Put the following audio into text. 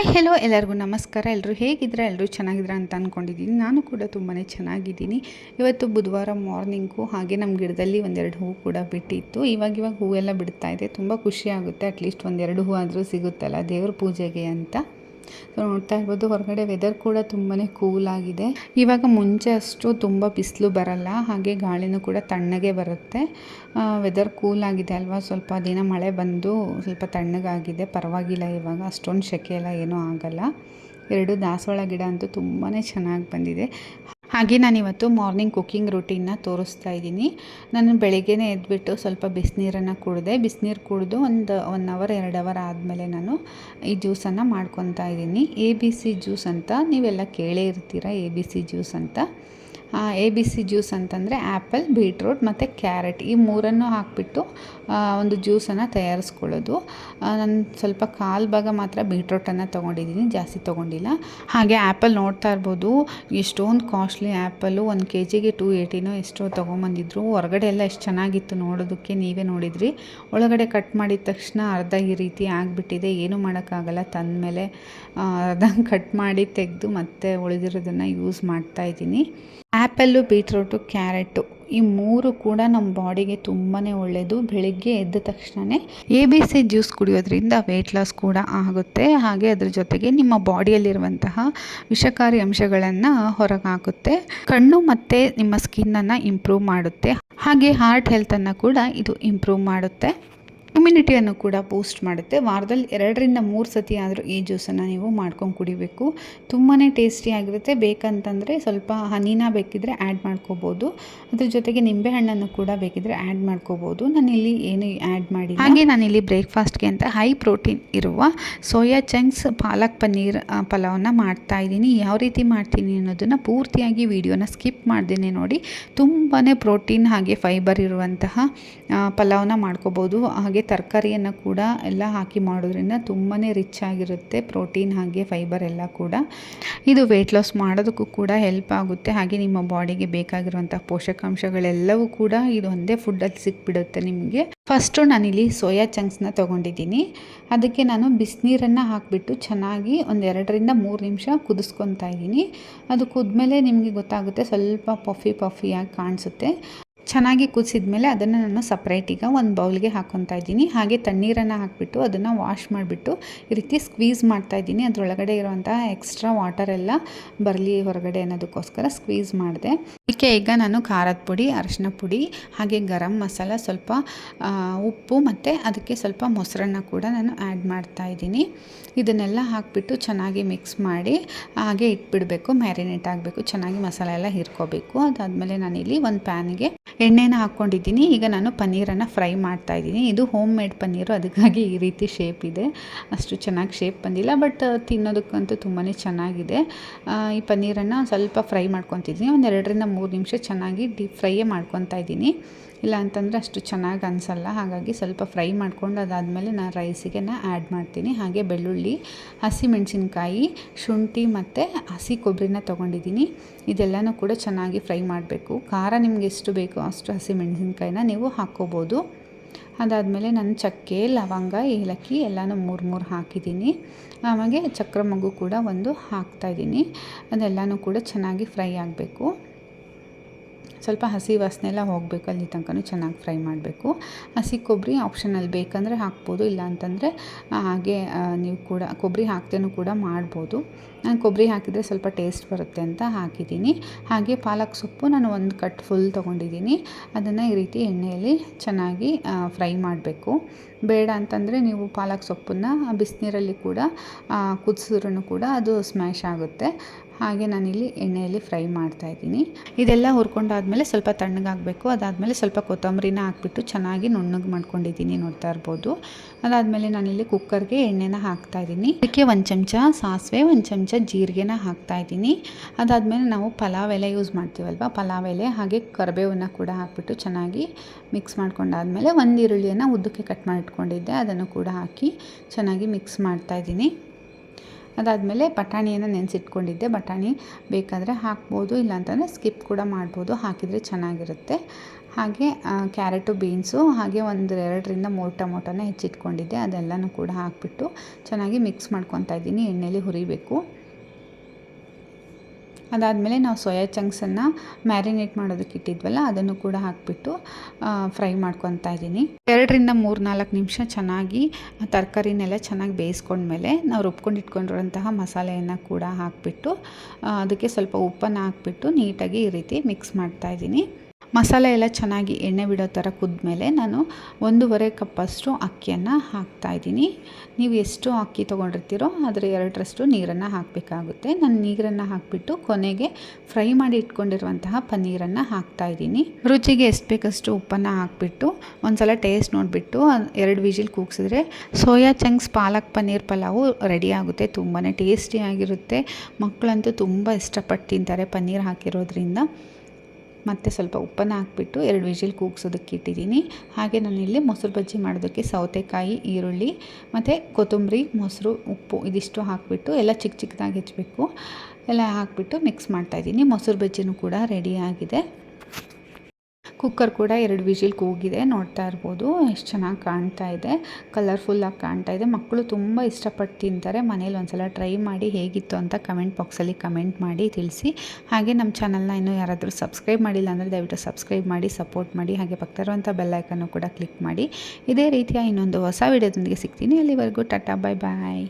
Hi hello ಎಲ್ಲರಿಗೂ ನಮಸ್ಕಾರ. ಎಲ್ಲರೂ ಹೇಗಿದ್ರೆ ಎಲ್ಲರೂ ಚೆನ್ನಾಗಿದ್ರೆ ಅಂತ ಅಂದ್ಕೊಂಡಿದ್ದೀನಿ. ನಾನು ಕೂಡ ತುಂಬಾ ಚೆನ್ನಾಗಿದ್ದೀನಿ. ಇವತ್ತು ಬುಧವಾರ ಮಾರ್ನಿಂಗು, ಹಾಗೆ ನಮ್ಮ ಗಿಡದಲ್ಲಿ ಒಂದೆರಡು ಹೂವು ಕೂಡ ಬಿಟ್ಟಿತ್ತು. ಇವಾಗ ಹೂವೆಲ್ಲ ಬಿಡ್ತಾ ಇದೆ. ತುಂಬ ಖುಷಿ ಆಗುತ್ತೆ. ಅಟ್ಲೀಸ್ಟ್ ಒಂದೆರಡು ಹೂವು ಆದರೂ ಸಿಗುತ್ತಲ್ಲ ದೇವ್ರ ಪೂಜೆಗೆ ಅಂತ. ಸೊ ನೋಡ್ತಾ ಇರ್ಬೋದು, ಹೊರಗಡೆ ವೆದರ್ ಕೂಡ ತುಂಬಾ ಕೂಲ್ ಆಗಿದೆ. ಇವಾಗ ಮುಂಚೆ ಅಷ್ಟು ತುಂಬ ಬಿಸಿಲು ಬರಲ್ಲ, ಹಾಗೆ ಗಾಳಿನೂ ಕೂಡ ತಣ್ಣಗೆ ಬರುತ್ತೆ. ವೆದರ್ ಕೂಲ್ ಆಗಿದೆ ಅಲ್ವಾ. ಸ್ವಲ್ಪ ದಿನ ಮಳೆ ಬಂದು ಸ್ವಲ್ಪ ತಣ್ಣಗಾಗಿದೆ, ಪರವಾಗಿಲ್ಲ. ಇವಾಗ ಅಷ್ಟೊಂದು ಸೆಕೆ ಎಲ್ಲ ಏನೂ ಆಗಲ್ಲ. ಎರಡು ದಾಸವಾಳ ಗಿಡ ಅಂತೂ ತುಂಬಾ ಚೆನ್ನಾಗಿ ಬಂದಿದೆ. ಹಾಗೆ ನಾನಿವತ್ತು ಮಾರ್ನಿಂಗ್ ಕುಕ್ಕಿಂಗ್ ರೂಟೀನ್ನ ತೋರಿಸ್ತಾ ಇದ್ದೀನಿ. ನಾನು ಬೆಳಗ್ಗೆನೇ ಎದ್ಬಿಟ್ಟು ಸ್ವಲ್ಪ ಬಿಸಿನೀರನ್ನು ಕುಡಿದೆ. ಬಿಸಿನೀರು ಕುಡಿದು ಒಂದು 1 ಅವರ್ 2 ಅವರ್ ಆದಮೇಲೆ ನಾನು ಈ ಜ್ಯೂಸನ್ನು ಮಾಡ್ಕೊತಾ ಇದ್ದೀನಿ. ABC ಜ್ಯೂಸ್ ಅಂತ ನೀವೆಲ್ಲ ಕೇಳೇ ಇರ್ತೀರ. ABC ಜ್ಯೂಸ್ ಅಂತ. ABC ಜ್ಯೂಸ್ ಅಂತಂದರೆ ಆ್ಯಪಲ್, ಬೀಟ್ರೂಟ್ ಮತ್ತು ಕ್ಯಾರೆಟ್ ಈ ಮೂರನ್ನು ಹಾಕಿಬಿಟ್ಟು ಒಂದು ಜ್ಯೂಸನ್ನು ತಯಾರಿಸ್ಕೊಳ್ಳೋದು. ನಾನು ಸ್ವಲ್ಪ ಕಾಲು ಭಾಗ ಮಾತ್ರ ಬೀಟ್ರೂಟನ್ನು ತೊಗೊಂಡಿದ್ದೀನಿ, ಜಾಸ್ತಿ ತೊಗೊಂಡಿಲ್ಲ. ಹಾಗೆ ಆ್ಯಪಲ್ ನೋಡ್ತಾ ಇರ್ಬೋದು, ಎಷ್ಟೊಂದು ಕಾಸ್ಟ್ಲಿ ಆ್ಯಪಲ್ಲು. 1 kgಗೆ 280 ಎಷ್ಟೋ ತೊಗೊಂಬಂದಿದ್ರು. ಹೊರಗಡೆ ಎಲ್ಲ ಎಷ್ಟು ಚೆನ್ನಾಗಿತ್ತು ನೋಡೋದಕ್ಕೆ, ನೀವೇ ನೋಡಿದ್ರಿ. ಒಳಗಡೆ ಕಟ್ ಮಾಡಿದ ತಕ್ಷಣ ಅರ್ಧ ಈ ರೀತಿ ಆಗಿಬಿಟ್ಟಿದೆ. ಏನೂ ಮಾಡೋಕ್ಕಾಗಲ್ಲ. ತಂದಮೇಲೆ ಅರ್ಧ ಕಟ್ ಮಾಡಿ ತೆಗೆದು ಮತ್ತೆ ಉಳಿದಿರೋದನ್ನು ಯೂಸ್ ಮಾಡ್ತಾಯಿದ್ದೀನಿ. ಆ್ಯಪಲ್ಲು, ಬೀಟ್ರೂಟು, ಕ್ಯಾರೆಟು ಈ ಮೂರು ಕೂಡ ನಮ್ಮ ಬಾಡಿಗೆ ತುಂಬಾ ಒಳ್ಳೆಯದು. ಬೆಳಿಗ್ಗೆ ಎದ್ದ ತಕ್ಷಣವೇ ABC ಜ್ಯೂಸ್ ಕುಡಿಯೋದ್ರಿಂದ ವೆಯ್ಟ್ ಲಾಸ್ ಕೂಡ ಆಗುತ್ತೆ. ಹಾಗೆ ಅದ್ರ ಜೊತೆಗೆ ನಿಮ್ಮ ಬಾಡಿಯಲ್ಲಿರುವಂತಹ ವಿಷಕಾರಿ ಅಂಶಗಳನ್ನು ಹೊರಗೆ ಹಾಕುತ್ತೆ. ಕಣ್ಣು ಮತ್ತು ನಿಮ್ಮ ಸ್ಕಿನ್ನನ್ನು ಇಂಪ್ರೂವ್ ಮಾಡುತ್ತೆ. ಹಾಗೆ ಹಾರ್ಟ್ ಹೆಲ್ತನ್ನು ಕೂಡ ಇದು ಇಂಪ್ರೂವ್ ಮಾಡುತ್ತೆ. ಇಮ್ಯುನಿಟಿಯನ್ನು ಕೂಡ ಬೂಸ್ಟ್ ಮಾಡುತ್ತೆ. ವಾರದಲ್ಲಿ 2ರಿಂದ 3 ಸತಿ ಆದರೂ ಈ ಜ್ಯೂಸನ್ನು ನೀವು ಮಾಡ್ಕೊಂಡು ಕುಡಿಬೇಕು. ತುಂಬಾ ಟೇಸ್ಟಿಯಾಗಿರುತ್ತೆ. ಬೇಕಂತಂದರೆ ಸ್ವಲ್ಪ ಹನಿನ ಬೇಕಿದ್ದರೆ ಆ್ಯಡ್ ಮಾಡ್ಕೋಬೋದು. ಅದ್ರ ಜೊತೆಗೆ ನಿಂಬೆಹಣ್ಣನ್ನು ಕೂಡ ಬೇಕಿದ್ದರೆ ಆ್ಯಡ್ ಮಾಡ್ಕೋಬೋದು. ನಾನಿಲ್ಲಿ ಏನು ಆ್ಯಡ್ ಮಾಡಿ, ಹಾಗೆ ನಾನಿಲ್ಲಿ ಬ್ರೇಕ್ಫಾಸ್ಟ್ಗೆ ಅಂತ ಹೈ ಪ್ರೋಟೀನ್ ಇರುವ ಸೋಯಾ ಚಂಕ್ಸ್ ಪಾಲಕ್ ಪನ್ನೀರ್ ಪಲಾವನ್ನ ಮಾಡ್ತಾಯಿದ್ದೀನಿ. ಯಾವ ರೀತಿ ಮಾಡ್ತೀನಿ ಅನ್ನೋದನ್ನು ಪೂರ್ತಿಯಾಗಿ ವಿಡಿಯೋನ ಸ್ಕಿಪ್ ಮಾಡ್ದೇನೆ ನೋಡಿ. ತುಂಬಾ ಪ್ರೋಟೀನ್ ಹಾಗೆ ಫೈಬರ್ ಇರುವಂತಹ ಪಲಾವನ್ನ ಮಾಡ್ಕೋಬೋದು. ಹಾಗೆ ತರಕಾರಿಯನ್ನು ಕೂಡ ಎಲ್ಲ ಹಾಕಿ ಮಾಡೋದ್ರಿಂದ ತುಂಬಾ ರಿಚ್ ಆಗಿರುತ್ತೆ. ಪ್ರೋಟೀನ್ ಹಾಗೆ ಫೈಬರ್ ಎಲ್ಲ ಕೂಡ. ಇದು ವೆಯ್ಟ್ ಲಾಸ್ ಮಾಡೋದಕ್ಕೂ ಕೂಡ ಹೆಲ್ಪ್ ಆಗುತ್ತೆ. ಹಾಗೆ ನಿಮ್ಮ ಬಾಡಿಗೆ ಬೇಕಾಗಿರುವಂಥ ಪೋಷಕಾಂಶಗಳೆಲ್ಲವೂ ಕೂಡ ಇದು ಒಂದೇ ಫುಡ್ಡಲ್ಲಿ ಸಿಕ್ಬಿಡುತ್ತೆ ನಿಮಗೆ. ಫಸ್ಟು ನಾನಿಲ್ಲಿ ಸೋಯಾ ಚಂಕ್ಸ್ನ ತೊಗೊಂಡಿದ್ದೀನಿ. ಅದಕ್ಕೆ ನಾನು ಬಿಸಿನೀರನ್ನು ಹಾಕಿಬಿಟ್ಟು ಚೆನ್ನಾಗಿ ಒಂದು 2ರಿಂದ 3 ನಿಮಿಷ ಕುದಿಸ್ಕೊತಾ ಇದ್ದೀನಿ. ಅದು ಕುದ್ಮೇಲೆ ನಿಮಗೆ ಗೊತ್ತಾಗುತ್ತೆ, ಸ್ವಲ್ಪ ಪಫಿಯಾಗಿ ಕಾಣಿಸುತ್ತೆ. ಚೆನ್ನಾಗಿ ಕುದಿಸಿದ ಮೇಲೆ ಅದನ್ನು ನಾನು ಸಪ್ರೇಟಿಗೆ ಒಂದು ಬೌಲ್ಗೆ ಹಾಕ್ಕೊತಾ ಇದ್ದೀನಿ. ಹಾಗೆ ತಣ್ಣೀರನ್ನು ಹಾಕಿಬಿಟ್ಟು ಅದನ್ನು ವಾಶ್ ಮಾಡಿಬಿಟ್ಟು ಈ ರೀತಿ ಸ್ಕ್ವೀಸ್ ಮಾಡ್ತಾಯಿದ್ದೀನಿ. ಅದರೊಳಗಡೆ ಇರುವಂತಹ ಎಕ್ಸ್ಟ್ರಾ ವಾಟರ್ ಎಲ್ಲ ಬರಲಿ ಹೊರಗಡೆ ಅನ್ನೋದಕ್ಕೋಸ್ಕರ ಸ್ಕ್ವೀಸ್ ಮಾಡಿದೆ. ಅದಕ್ಕೆ ಈಗ ನಾನು ಖಾರದ ಪುಡಿ, ಅರಿಶಿನ ಪುಡಿ, ಹಾಗೆ ಗರಂ ಮಸಾಲ, ಸ್ವಲ್ಪ ಉಪ್ಪು ಮತ್ತು ಅದಕ್ಕೆ ಸ್ವಲ್ಪ ಮೊಸರನ್ನು ಕೂಡ ನಾನು ಆ್ಯಡ್ ಮಾಡ್ತಾಯಿದ್ದೀನಿ. ಇದನ್ನೆಲ್ಲ ಹಾಕಿಬಿಟ್ಟು ಚೆನ್ನಾಗಿ ಮಿಕ್ಸ್ ಮಾಡಿ ಹಾಗೆ ಇಟ್ಬಿಡಬೇಕು. ಮ್ಯಾರಿನೇಟ್ ಆಗಬೇಕು. ಚೆನ್ನಾಗಿ ಮಸಾಲೆ ಎಲ್ಲ ಹೀರ್ಕೋಬೇಕು. ಅದಾದಮೇಲೆ ನಾನಿಲ್ಲಿ ಒಂದು ಪ್ಯಾನಿಗೆ ಎಣ್ಣೆನ ಹಾಕ್ಕೊಂಡಿದ್ದೀನಿ. ಈಗ ನಾನು ಪನ್ನೀರನ್ನು ಫ್ರೈ ಮಾಡ್ತಾಯಿದ್ದೀನಿ. ಇದು ಹೋಮ್ ಮೇಡ್ ಪನ್ನೀರು, ಅದಕ್ಕಾಗಿ ಈ ರೀತಿ ಶೇಪ್ ಇದೆ. ಅಷ್ಟು ಚೆನ್ನಾಗಿ ಶೇಪ್ ಬಂದಿಲ್ಲ, ಬಟ್ ತಿನ್ನೋದಕ್ಕಂತೂ ತುಂಬಾ ಚೆನ್ನಾಗಿದೆ. ಈ ಪನ್ನೀರನ್ನು ಸ್ವಲ್ಪ ಫ್ರೈ ಮಾಡ್ಕೊತಿದ್ದೀನಿ. ಒಂದು 2ರಿಂದ 3 ನಿಮಿಷ ಚೆನ್ನಾಗಿ ಡೀಪ್ ಫ್ರೈಯೇ ಮಾಡ್ಕೊತಾ ಇದ್ದೀನಿ. ಇಲ್ಲ ಅಂತಂದರೆ ಅಷ್ಟು ಚೆನ್ನಾಗಿ ಅನಿಸಲ್ಲ. ಹಾಗಾಗಿ ಸ್ವಲ್ಪ ಫ್ರೈ ಮಾಡ್ಕೊಂಡು ಅದಾದಮೇಲೆ ನಾನು ರೈಸಿಗೆ ಆ್ಯಡ್ ಮಾಡ್ತೀನಿ. ಹಾಗೆ ಬೆಳ್ಳುಳ್ಳಿ, ಹಸಿಮೆಣಸಿನ್ಕಾಯಿ, ಶುಂಠಿ ಮತ್ತು ಹಸಿ ಕೊಬ್ಬರಿನ ತೊಗೊಂಡಿದ್ದೀನಿ. ಇದೆಲ್ಲನೂ ಕೂಡ ಚೆನ್ನಾಗಿ ಫ್ರೈ ಮಾಡಬೇಕು. ಖಾರ ನಿಮ್ಗೆ ಎಷ್ಟು ಬೇಕೋ ಅಷ್ಟು ಹಸಿಮೆಣಸಿನ್ಕಾಯಿನ ನೀವು ಹಾಕ್ಕೋಬೋದು. ಅದಾದಮೇಲೆ ನಾನು ಚಕ್ಕೆ, ಲವಂಗ, ಏಲಕ್ಕಿ ಎಲ್ಲನೂ 3 ಹಾಕಿದ್ದೀನಿ. ಆಮೇಲೆ ಚಕ್ರ ಮೊಗ್ಗು ಕೂಡ ಒಂದು ಹಾಕ್ತಾಯಿದ್ದೀನಿ. ಅದೆಲ್ಲನೂ ಕೂಡ ಚೆನ್ನಾಗಿ ಫ್ರೈ ಆಗಬೇಕು. ಸ್ವಲ್ಪ ಹಸಿ ವಾಸನೆ ಎಲ್ಲ ಹೋಗಬೇಕು, ಅಲ್ಲಿ ತನಕ ಚೆನ್ನಾಗಿ ಫ್ರೈ ಮಾಡಬೇಕು. ಹಸಿ ಕೊಬ್ಬರಿ ಆಪ್ಷನಲ್, ಬೇಕಂದರೆ ಹಾಕ್ಬೋದು, ಇಲ್ಲ ಅಂತಂದರೆ ಹಾಗೆ ನೀವು ಕೂಡ ಕೊಬ್ಬರಿ ಹಾಕ್ತೇನೂ ಕೂಡ ಮಾಡ್ಬೋದು. ನಾನು ಕೊಬ್ಬರಿ ಹಾಕಿದರೆ ಸ್ವಲ್ಪ ಟೇಸ್ಟ್ ಬರುತ್ತೆ ಅಂತ ಹಾಕಿದ್ದೀನಿ. ಹಾಗೆ ಪಾಲಕ್ ಸೊಪ್ಪು ನಾನು 1 ಕಟ್ ಫುಲ್ ತೊಗೊಂಡಿದ್ದೀನಿ. ಅದನ್ನು ಈ ರೀತಿ ಎಣ್ಣೆಯಲ್ಲಿ ಚೆನ್ನಾಗಿ ಫ್ರೈ ಮಾಡಬೇಕು. ಬೇಡ ಅಂತಂದರೆ ನೀವು ಪಾಲಕ್ ಸೊಪ್ಪನ್ನು ಬಿಸಿನೀರಲ್ಲಿ ಕೂಡ ಕುದಿಸಿದ್ರೂ ಕೂಡ ಅದು ಸ್ಮ್ಯಾಶ್ ಆಗುತ್ತೆ. ಹಾಗೆ ನಾನಿಲ್ಲಿ ಎಣ್ಣೆಯಲ್ಲಿ ಫ್ರೈ ಮಾಡ್ತಾಯಿದ್ದೀನಿ. ಇದೆಲ್ಲ ಹುರ್ಕೊಂಡಾದ್ಮೇಲೆ ಸ್ವಲ್ಪ ತಣ್ಣಗಾಗಬೇಕು. ಅದಾದಮೇಲೆ ಸ್ವಲ್ಪ ಕೊತ್ತಂಬರಿನ ಹಾಕ್ಬಿಟ್ಟು ಚೆನ್ನಾಗಿ ನುಣ್ಣಗೆ ಮಾಡ್ಕೊಂಡಿದ್ದೀನಿ, ನೋಡ್ತಾ ಇರ್ಬೋದು. ಅದಾದಮೇಲೆ ನಾನಿಲ್ಲಿ ಕುಕ್ಕರ್ಗೆ ಎಣ್ಣೆನ ಹಾಕ್ತಾಯಿದ್ದೀನಿ. ಅದಕ್ಕೆ 1 ಚಮಚ ಸಾಸಿವೆ, 1 ಚಮಚ ಜೀರಿಗೆನ ಹಾಕ್ತಾಯಿದ್ದೀನಿ. ಅದಾದಮೇಲೆ ನಾವು ಪಲಾವ್ ಎಲೆ ಯೂಸ್ ಮಾಡ್ತೀವಲ್ವ, ಪಲಾವ್ ಎಲೆ ಹಾಗೆ ಕರಿಬೇವನ್ನ ಕೂಡ ಹಾಕ್ಬಿಟ್ಟು ಚೆನ್ನಾಗಿ ಮಿಕ್ಸ್ ಮಾಡ್ಕೊಂಡಾದಮೇಲೆ 1 ಈರುಳ್ಳಿಯನ್ನು ಉದ್ದಕ್ಕೆ ಕಟ್ ಮಾಡಿಟ್ಕೊಂಡಿದ್ದೆ, ಅದನ್ನು ಕೂಡ ಹಾಕಿ ಚೆನ್ನಾಗಿ ಮಿಕ್ಸ್ ಮಾಡ್ತಾಯಿದ್ದೀನಿ. ಅದಾದಮೇಲೆ ಬಟಾಣಿಯನ್ನು ನೆನೆಸಿಟ್ಕೊಂಡಿದ್ದೆ. ಬಟಾಣಿ ಬೇಕಾದರೆ ಹಾಕ್ಬೋದು, ಇಲ್ಲಾಂತಂದರೆ ಸ್ಕಿಪ್ ಕೂಡ ಮಾಡ್ಬೋದು. ಹಾಕಿದರೆ ಚೆನ್ನಾಗಿರುತ್ತೆ. ಹಾಗೆ ಕ್ಯಾರೆಟು ಬೀನ್ಸು ಹಾಗೆ ಒಂದು 2ರಿಂದ 3 ಟೊಮೊಟೊನ ಹೆಚ್ಚಿಟ್ಕೊಂಡಿದ್ದೆ, ಅದೆಲ್ಲನೂ ಕೂಡ ಹಾಕಿಬಿಟ್ಟು ಚೆನ್ನಾಗಿ ಮಿಕ್ಸ್ ಮಾಡ್ಕೊತಾ ಇದ್ದೀನಿ. ಎಣ್ಣೆಲಿ ಹುರಿಬೇಕು. ಅದಾದಮೇಲೆ ನಾವು ಸೋಯಾ ಚಂಕ್ಸನ್ನು ಮ್ಯಾರಿನೇಟ್ ಮಾಡೋದಕ್ಕೆ ಇಟ್ಟಿದ್ವಲ್ಲ, ಅದನ್ನು ಕೂಡ ಹಾಕಿಬಿಟ್ಟು ಫ್ರೈ ಮಾಡ್ಕೊತಾ ಇದ್ದೀನಿ. 2ರಿಂದ 3-4 ನಿಮಿಷ ಚೆನ್ನಾಗಿ ತರಕಾರಿನೆಲ್ಲ ಚೆನ್ನಾಗಿ ಬೇಯಿಸ್ಕೊಂಡ್ಮೇಲೆ ನಾವು ರುಬ್ಕೊಂಡು ಇಟ್ಕೊಂಡಿರೋಂತಹ ಮಸಾಲೆಯನ್ನು ಕೂಡ ಹಾಕಿಬಿಟ್ಟು ಅದಕ್ಕೆ ಸ್ವಲ್ಪ ಉಪ್ಪನ್ನು ಹಾಕಿಬಿಟ್ಟು ನೀಟಾಗಿ ಈ ರೀತಿ ಮಿಕ್ಸ್ ಮಾಡ್ತಾಯಿದ್ದೀನಿ. ಮಸಾಲೆ ಎಲ್ಲ ಚೆನ್ನಾಗಿ ಎಣ್ಣೆ ಬಿಡೋ ಥರ ಕುದ್ಮೇಲೆ ನಾನು 1.5 ಕಪ್ಪಷ್ಟು ಅಕ್ಕಿಯನ್ನು ಹಾಕ್ತಾಯಿದ್ದೀನಿ. ನೀವು ಎಷ್ಟು ಅಕ್ಕಿ ತೊಗೊಂಡಿರ್ತೀರೋ ಅದರ 2ರಷ್ಟು ನೀರನ್ನು ಹಾಕಬೇಕಾಗುತ್ತೆ. ನಾನು ನೀರನ್ನು ಹಾಕಿಬಿಟ್ಟು ಕೊನೆಗೆ ಫ್ರೈ ಮಾಡಿ ಇಟ್ಕೊಂಡಿರುವಂತಹ ಪನ್ನೀರನ್ನು ಹಾಕ್ತಾಯಿದ್ದೀನಿ. ರುಚಿಗೆ ಎಷ್ಟು ಬೇಕಷ್ಟು ಉಪ್ಪನ್ನು ಹಾಕಿಬಿಟ್ಟು ಒಂದು ಸಲ ಟೇಸ್ಟ್ ನೋಡಿಬಿಟ್ಟು 2 vigil ಕೂಗಿಸಿದ್ರೆ soya chunks palak paneer pulao ready ಆಗುತ್ತೆ. ತುಂಬಾ ಟೇಸ್ಟಿಯಾಗಿರುತ್ತೆ. ಮಕ್ಕಳಂತೂ ತುಂಬ ಇಷ್ಟಪಟ್ಟು ತಿಂತಾರೆ ಪನ್ನೀರ್ ಹಾಕಿರೋದ್ರಿಂದ. ಮತ್ತು ಸ್ವಲ್ಪ ಉಪ್ಪನ್ನು ಹಾಕಿಬಿಟ್ಟು 2 ವಿಜಿಲ್ ಕೂಗ್ಸೋದಕ್ಕೆ ಇಟ್ಟಿದ್ದೀನಿ. ಹಾಗೆ ನಾನಿಲ್ಲಿ ಮೊಸರು ಬಜ್ಜಿ ಮಾಡೋದಕ್ಕೆ ಸೌತೆಕಾಯಿ, ಈರುಳ್ಳಿ ಮತ್ತು ಕೊತ್ತಂಬರಿ, ಮೊಸರು, ಉಪ್ಪು ಇದಿಷ್ಟು ಹಾಕಿಬಿಟ್ಟು ಎಲ್ಲ ಚಿಕ್ಕ ಚಿಕ್ಕದಾಗಿ ಹೆಚ್ಚಬೇಕು. ಎಲ್ಲ ಹಾಕಿಬಿಟ್ಟು ಮಿಕ್ಸ್ ಮಾಡ್ತಾಯಿದ್ದೀನಿ. ಮೊಸರು ಬಜ್ಜಿನೂ ಕೂಡ ರೆಡಿಯಾಗಿದೆ. ಕುಕ್ಕರ್ ಕೂಡ 2 ವಿಜಿಲ್ ಕೂಗಿದೆ. ನೋಡ್ತಾ ಇರ್ಬೋದು ಎಷ್ಟು ಚೆನ್ನಾಗಿ ಕಾಣ್ತಾ ಇದೆ, ಕಲರ್ಫುಲ್ಲಾಗಿ ಕಾಣ್ತಾ ಇದೆ. ಮಕ್ಕಳು ತುಂಬ ಇಷ್ಟಪಟ್ಟು ತಿಂತಾರೆ. ಮನೇಲಿ ಒಂದ್ಸಲ ಟ್ರೈ ಮಾಡಿ ಹೇಗಿತ್ತು ಅಂತ ಕಮೆಂಟ್ ಬಾಕ್ಸಲ್ಲಿ ಕಮೆಂಟ್ ಮಾಡಿ ತಿಳಿಸಿ. ಹಾಗೆ ನಮ್ಮ ಚಾನಲ್ನ ಇನ್ನೂ ಯಾರಾದರೂ ಸಬ್ಸ್ಕ್ರೈಬ್ ಮಾಡಿಲ್ಲ ಅಂದರೆ ದಯವಿಟ್ಟು ಸಬ್ಸ್ಕ್ರೈಬ್ ಮಾಡಿ, ಸಪೋರ್ಟ್ ಮಾಡಿ. ಹಾಗೆ ಪಕ್ಕದಲ್ಲಿರುವಂಥ ಬೆಲ್ ಐಕನ್ನು ಕೂಡ ಕ್ಲಿಕ್ ಮಾಡಿ. ಇದೇ ರೀತಿಯ ಇನ್ನೊಂದು ಹೊಸ ವಿಡಿಯೋದೊಂದಿಗೆ ಸಿಗ್ತೀನಿ. ಅಲ್ಲಿವರೆಗೂ ಟಾಟಾ, ಬಾಯ್ ಬಾಯ್.